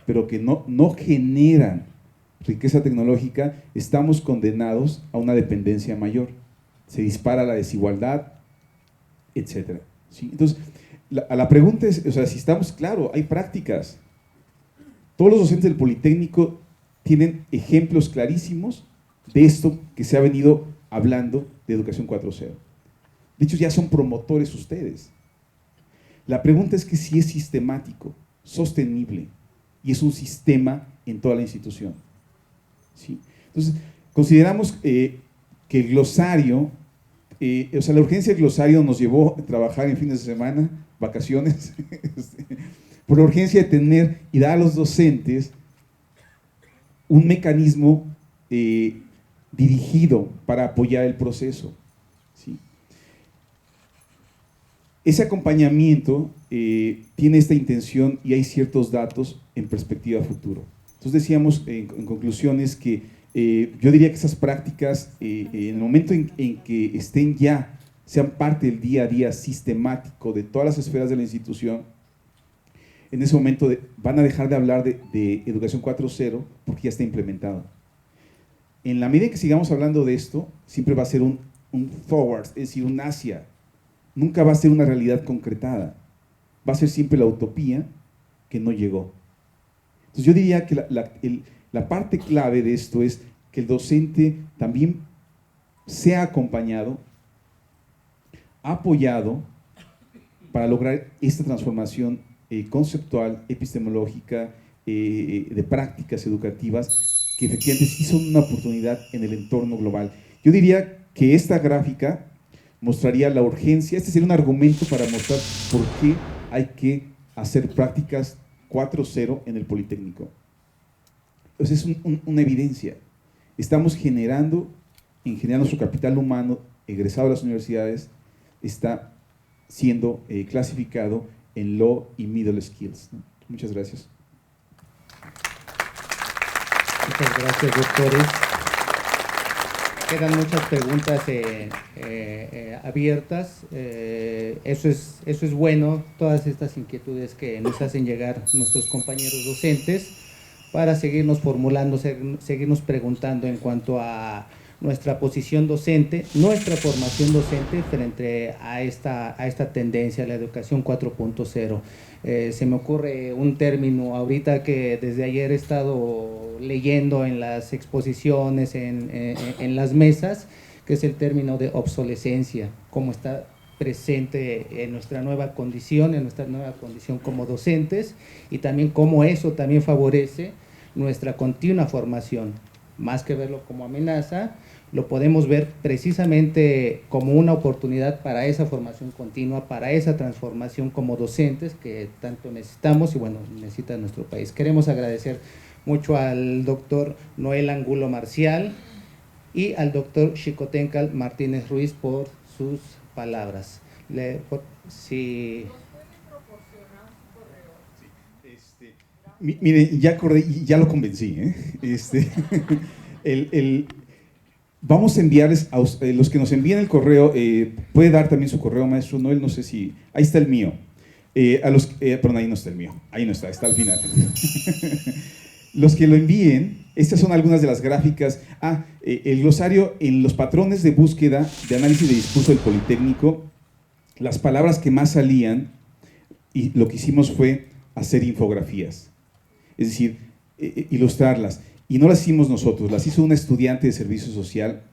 [SPEAKER 4] pero que no generan riqueza tecnológica, estamos condenados a una dependencia mayor. Se dispara la desigualdad, etc. ¿Sí? Entonces, la pregunta es, o sea, si estamos, claro, hay prácticas. Todos los docentes del Politécnico tienen ejemplos clarísimos de esto que se ha venido hablando de Educación 4.0. De hecho, ya son promotores ustedes. La pregunta es que si es sistemático, sostenible, y es un sistema en toda la institución. ¿Sí? Entonces, consideramos que el glosario, o sea, la urgencia del glosario nos llevó a trabajar en fines de semana, vacaciones, por la urgencia de tener y dar a los docentes un mecanismo dirigido para apoyar el proceso, ¿sí? Ese acompañamiento tiene esta intención y hay ciertos datos en perspectiva futuro. Entonces decíamos en conclusiones que yo diría que esas prácticas, en el momento en que estén ya, sean parte del día a día sistemático de todas las esferas de la institución, en ese momento van a dejar de hablar de educación 4.0 porque ya está implementado. En la medida que sigamos hablando de esto, siempre va a ser un forward, es decir, un hacia. Nunca va a ser una realidad concretada. Va a ser siempre la utopía que no llegó. Entonces yo diría que la parte clave de esto es que el docente también sea acompañado, apoyado para lograr esta transformación conceptual, epistemológica, de prácticas educativas, que efectivamente sí son una oportunidad en el entorno global. Yo diría que esta gráfica mostraría la urgencia, este sería un argumento para mostrar por qué hay que hacer prácticas 4.0 en el Politécnico. Entonces es una evidencia. Estamos generando, en general nuestro capital humano egresado de las universidades está siendo clasificado en low y middle skills, ¿no? Muchas gracias.
[SPEAKER 2] Muchas gracias, doctores. Quedan muchas preguntas abiertas. Eso es bueno, todas estas inquietudes que nos hacen llegar nuestros compañeros docentes, para seguirnos formulando, seguirnos preguntando en cuanto a nuestra posición docente, nuestra formación docente frente a esta tendencia, a la educación 4.0. Se me ocurre un término ahorita que desde ayer he estado leyendo en las exposiciones, en las mesas, que es el término de obsolescencia, cómo está presente en nuestra nueva condición, como docentes, y también cómo eso también favorece nuestra continua formación. Más que verlo como amenaza, lo podemos ver precisamente como una oportunidad para esa formación continua, para esa transformación como docentes que tanto necesitamos y bueno, necesita nuestro país. Queremos agradecer mucho al doctor Noel Angulo Marcial y al doctor Xicoténcatl Martínez Ruiz por sus palabras.
[SPEAKER 4] Mire, ya lo convencí, vamos a enviarles a los que nos envíen el correo, puede dar también su correo, maestro Noel, no sé si, ahí está el mío, perdón, ahí no está el mío, ahí no está al final. Los que lo envíen, estas son algunas de las gráficas. El glosario en los patrones de búsqueda de análisis de discurso del Politécnico, las palabras que más salían, y lo que hicimos fue hacer infografías, es decir, ilustrarlas. Y no las hicimos nosotros, las hizo una estudiante de servicio social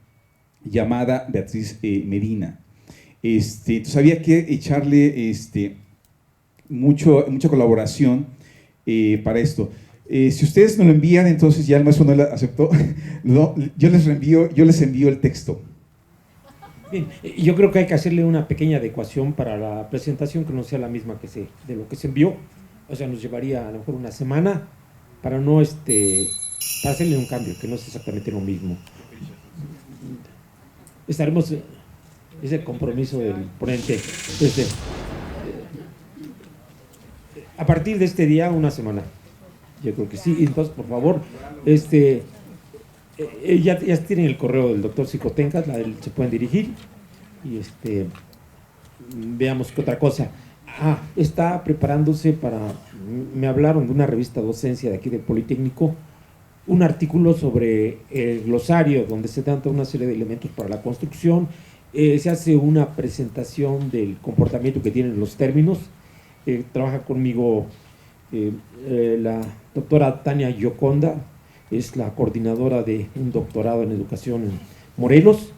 [SPEAKER 4] llamada Beatriz Medina. Entonces había que echarle mucha colaboración para esto. Si ustedes no lo envían, entonces ya el maestro no lo aceptó, yo les envío el texto.
[SPEAKER 3] Bien, yo creo que hay que hacerle una pequeña adecuación para la presentación que no sea la misma de lo que se envió. O sea, nos llevaría a lo mejor una semana para no para hacerle un cambio, que no es exactamente lo mismo. Estaremos, es el compromiso del ponente, a partir de este día, una semana. Yo creo que sí, entonces por favor, ya tienen el correo del doctor Xicoténcatl, a él se pueden dirigir y veamos qué otra cosa. Está preparándose me hablaron de una revista docencia de aquí del Politécnico, un artículo sobre el glosario, donde se dan toda una serie de elementos para la construcción, se hace una presentación del comportamiento que tienen los términos, trabaja conmigo la doctora Tania Gioconda, es la coordinadora de un doctorado en educación en Morelos,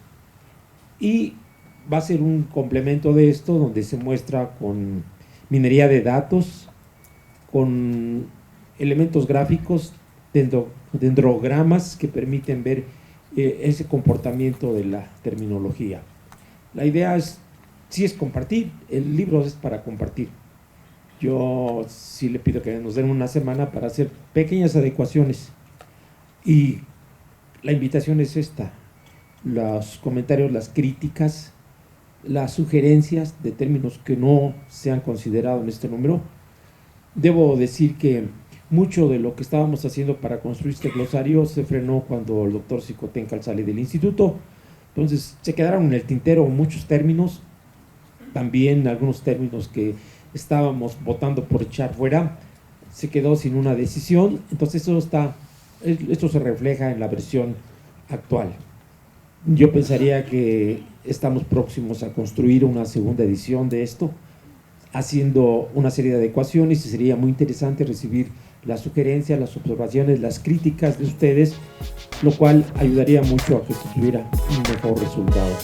[SPEAKER 3] y va a ser un complemento de esto donde se muestra con minería de datos, con elementos gráficos, dendrogramas que permiten ver ese comportamiento de la terminología. La idea es sí es compartir, el libro es para compartir. Yo sí le pido que nos den una semana para hacer pequeñas adecuaciones, y la invitación es esta: los comentarios, las críticas, las sugerencias de términos que no se han considerado en este número. Debo decir que mucho de lo que estábamos haciendo para construir este glosario se frenó cuando el doctor Xicoténcatl sale del instituto. Entonces se quedaron en el tintero muchos términos, también algunos términos que estábamos votando por echar fuera, se quedó sin una decisión. Entonces esto se refleja en la versión actual. Yo pensaría que estamos próximos a construir una segunda edición de esto, haciendo una serie de adecuaciones, y sería muy interesante recibir las sugerencias, las observaciones, las críticas de ustedes, lo cual ayudaría mucho a que se tuviera un mejor resultado.